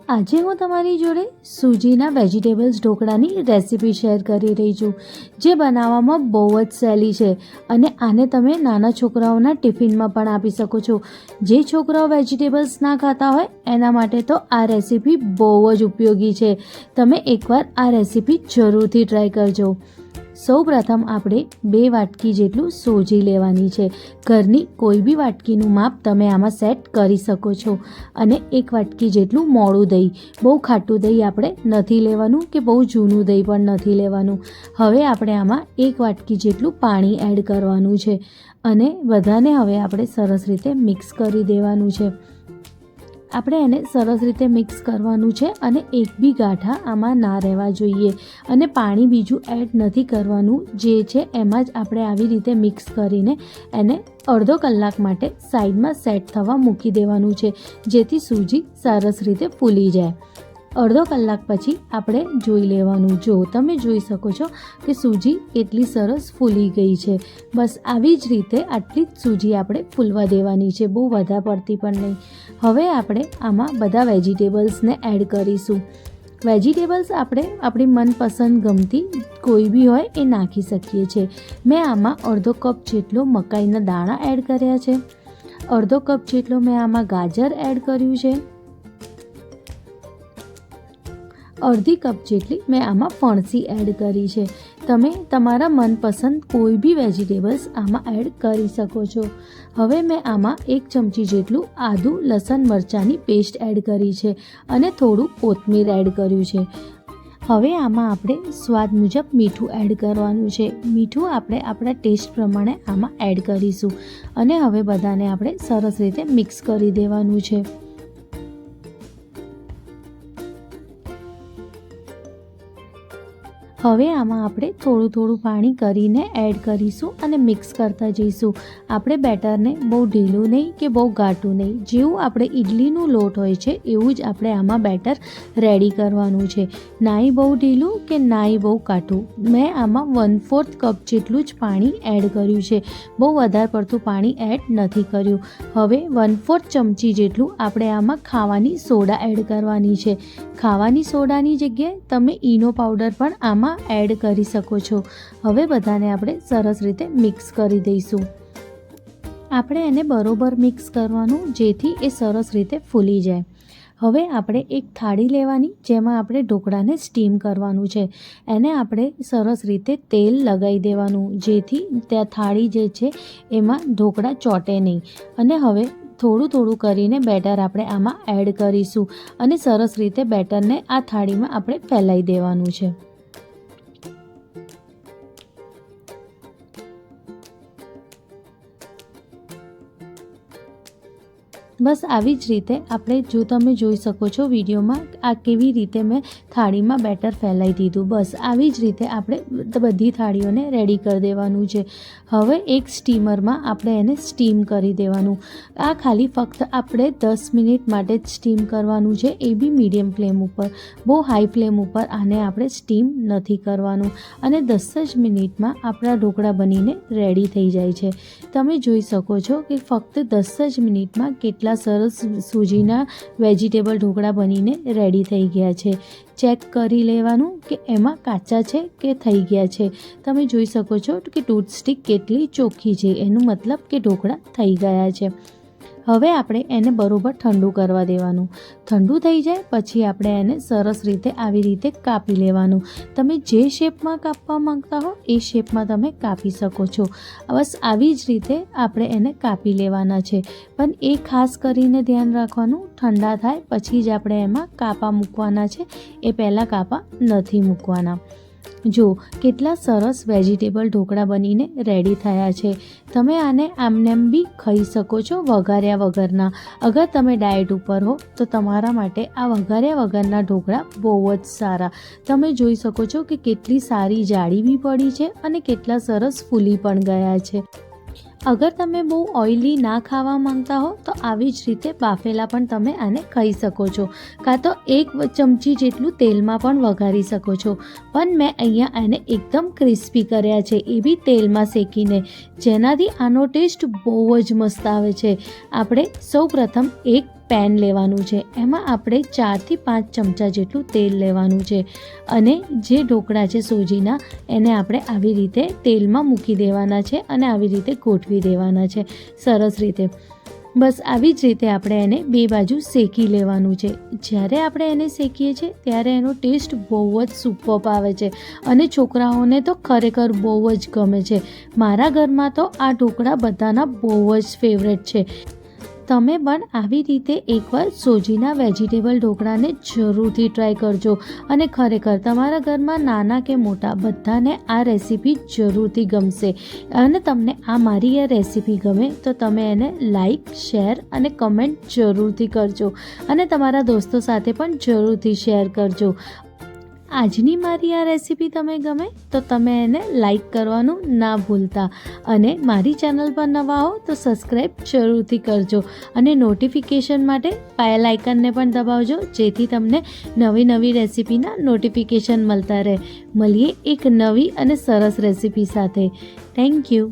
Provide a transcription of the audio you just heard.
આજે હું તમારી જોડે સૂજીના વેજીટેબલ્સ ઢોકળાની રેસીપી શેર કરી રહી છું, જે બનાવવામાં બહુ જ સહેલી છે અને આને તમે નાના છોકરાઓના ટિફિનમાં પણ આપી શકો છો. જે છોકરાઓ વેજીટેબલ્સ ના ખાતા હોય એના માટે તો આ રેસીપી બહુ જ ઉપયોગી છે. તમે એકવાર આ રેસીપી જરૂરથી ટ્રાય કરજો. સૌપ્રથમ આપણે 2 વાટકી જેટલું સોજી લેવાની છે. ઘરની કોઈ બી વાટકીનું માપ તમે આમાં સેટ કરી શકો છો. અને 1 વાટકી જેટલું મોળું દહીં, બહુ ખાટું દહીં આપણે નથી લેવાનું કે બહુ જૂનું દહીં પણ નથી લેવાનું. હવે આપણે આમાં 1 વાટકી જેટલું પાણી એડ કરવાનું છે અને બધાને હવે આપણે સરસ રીતે મિક્સ કરી દેવાનું છે. આપણે એને સરસ રીતે મિક્સ કરવાનું છે અને એક બી ગાંઠા આમાં ના રહેવા જોઈએ. અને પાણી બીજું એડ નથી કરવાનું, જે છે એમાં જ આપણે આવી રીતે મિક્સ કરીને એને અડધો કલાક માટે સાઈડમાં સેટ થવા મૂકી દેવાનું છે, જેથી સૂજી સરસ રીતે ફૂલી જાય. અડધો કલાક પછી આપણે જોઈ લેવાનું. જો તમે જોઈ શકો છો કે સૂજી કેટલી સરસ ફૂલી ગઈ છે. બસ આવી જ રીતે આટલી જ સૂજી આપણે ફૂલવા દેવાની છે, બહુ વધારે પડતી પણ નહીં. હવે આપણે આમાં બધા વેજીટેબલ્સને એડ કરીશું. વેજીટેબલ્સ આપણે આપણી મનપસંદ ગમતી કોઈ બી હોય એ નાખી શકીએ છીએ. મેં આમાં અડધો કપ જેટલો મકાઈના દાણા એડ કર્યા છે. અડધો કપ જેટલો મેં આમાં ગાજર એડ કર્યું છે. અડધી કપ જેટલી મેં આમાં ફણસી એડ કરી છે. તમે તમારા મનપસંદ કોઈ બી વેજીટેબલ્સ આમાં એડ કરી શકો છો. હવે મેં આમાં 1 ચમચી જેટલું આદું લસણ મરચાંની પેસ્ટ એડ કરી છે અને થોડું કોથમીર એડ કર્યું છે. હવે આમાં આપણે સ્વાદ મુજબ મીઠું એડ કરવાનું છે. મીઠું આપણે આપણા ટેસ્ટ પ્રમાણે આમાં એડ કરીશું અને હવે બધાને આપણે સરસ રીતે મિક્સ કરી દેવાનું છે. હવે આમાં આપણે થોડું પાણી કરીને એડ કરીશું અને મિક્સ કરતા જઈશું. આપણે બેટરને બહુ ઢીલું નહીં કે બહુ ઘાટું નહીં, જેવું આપણે ઇડલીનું લોટ હોય છે એવું જ આપણે આમાં બેટર રેડી કરવાનું છે. નાઈ બહુ ઢીલું કે નાઈ બહુ કાઠું. મેં આમાં 1/4 કપ જેટલું જ પાણી એડ કર્યું છે, બહુ વધારે પડતું પાણી એડ નથી કર્યું. હવે 1/4 ચમચી જેટલું આપણે આમાં ખાવાની સોડા એડ કરવાની છે. ખાવાની સોડાની જગ્યાએ તમે ઈનો પાવડર પણ આમાં એડ કરી શકો છો. હવે બધાને આપણે સરસ રીતે મિક્સ કરી દઈશું. આપણે એને બરોબર મિક્સ કરવાનું, જેથી એ સરસ રીતે ફૂલી જાય. હવે આપણે એક થાળી લેવાની, જેમાં આપણે ઢોકળાને સ્ટીમ કરવાનું છે. એને આપણે સરસ રીતે તેલ લગાવી દેવાનું, જેથી ત્યાં થાળી જે છે એમાં ઢોકળા ચોંટે નહીં. અને હવે થોડું કરીને બેટર આપણે આમાં એડ કરીશું અને સરસ રીતે બેટરને આ થાળીમાં આપણે ફેલાવી દેવાનું છે. બસ આવી જ રીતે આપણે, જો તમે જોઈ શકો છો વિડીયોમાં, આ કેવી રીતે મેં થાળીમાં બેટર ફેલાવી દીધું. બસ આવી જ રીતે આપણે બધી થાળીઓને રેડી કરી દેવાનું છે. હવે એક સ્ટીમરમાં આપણે એને સ્ટીમ કરી દેવાનું. આ ખાલી ફક્ત આપણે 10 મિનિટ માટે જ સ્ટીમ કરવાનું છે, એ બી મીડિયમ ફ્લેમ ઉપર. બહુ હાઈ ફ્લેમ ઉપર આને આપણે સ્ટીમ નથી કરવાનું. અને 10 જ મિનિટમાં આપણા ઢોકળા બનીને રેડી થઈ જાય છે. તમે જોઈ શકો છો કે ફક્ત 10 જ મિનિટમાં કેટલા સરસ સૂજીના વેજીટેબલ ઢોકળા બનીને રેડી થઈ ગયા છે. ચેક કરી લેવાનું કે એમાં કાચા છે કે થઈ ગયા છે. તમે જોઈ શકો છો કે ટૂથસ્ટિક કેટલી ચોખ્ખી છે, એનું મતલબ કે ઢોકળા થઈ ગયા છે. હવે આપણે એને બરોબર ઠંડુ કરવા દેવાનું. ઠંડુ થઈ જાય પછી આપણે એને સરસ રીતે આવી રીતે કાપી લેવાનું. તમે જે શેપમાં કાપવા માંગતા હો એ શેપમાં તમે કાપી શકો છો. બસ આવી જ રીતે આપણે એને કાપી લેવાના છે. પણ એ ખાસ કરીને ધ્યાન રાખવાનું, ઠંડા થાય પછી જ આપણે એમાં કાપા મૂકવાના છે, એ પહેલાં કાપા નથી મૂકવાના. જો કેટલા સરસ વેજીટેબલ ઢોકળા બનીને રેડી થયા છે. તમે આને આમનેમ બી ખાઈ શકો છો વઘાર્યા વગરના. અગર તમે ડાયટ ઉપર હો તો તમારા માટે આ વઘાર્યા વગરના ઢોકળા બહુ જ સારા. તમે જોઈ શકો છો કે કેટલી સારી જાળી બી પડી છે અને કેટલા સરસ ફૂલી પણ ગયા છે. અગર તમે બહુ ઓઇલી ના ખાવા માંગતા હો તો આવી જ રીતે બાફેલા પણ તમે આને ખાઈ શકો છો, કાં તો 1 ચમચી જેટલું તેલમાં પણ વઘારી શકો છો. પણ મેં અહીંયા આને એકદમ ક્રિસ્પી કર્યા છે, એ બી તેલમાં શેકીને, જેનાથી આનો ટેસ્ટ બહુ જ મસ્ત આવે છે. આપણે સૌપ્રથમ એક પેન લેવાનું છે. એમાં આપણે 4 થી 5 ચમચા જેટલું તેલ લેવાનું છે અને જે ઢોકળા છે સોજીના એને આપણે આવી રીતે તેલમાં મૂકી દેવાના છે અને આવી રીતે ગોઠવી દેવાના છે સરસ રીતે. બસ આવી જ રીતે આપણે એને બે બાજુ શેકી લેવાનું છે. જ્યારે આપણે એને શેકીએ છીએ ત્યારે એનો ટેસ્ટ બહુ જ સુપર્બ આવે છે અને છોકરાઓને તો ખરેખર બહુ જ ગમે છે. મારા ઘરમાં તો આ ઢોકળા બધાના બહુ જ ફેવરેટ છે. તમે પણ આવી રીતે એકવાર સોજીના વેજીટેબલ ઢોકળાને જરૂરથી ટ્રાય કરજો અને ખરેખર તમારા ઘરમાં નાના કે મોટા બધાને આ રેસીપી જરૂરથી ગમશે. અને તમને આ મારી આ રેસીપી ગમે તો તમે એને લાઈક, શેર અને કમેન્ટ જરૂરથી કરજો અને તમારા દોસ્તો સાથે પણ જરૂરથી શેર કરજો. આજની મારી આ રેસીપી તમે ગમે તો તમે એને લાઈક કરવાનું ના ભૂલતા અને મારી ચેનલ પર નવા હો તો સબસ્ક્રાઈબ જરૂરથી કરજો અને નોટિફિકેશન માટે બેલ આઇકનને પણ દબાવજો જેથી તમને નવી નવી રેસીપીના નોટિફિકેશન મળતા રહે. મળીએ એક નવી અને સરસ રેસીપી સાથે. Thank you.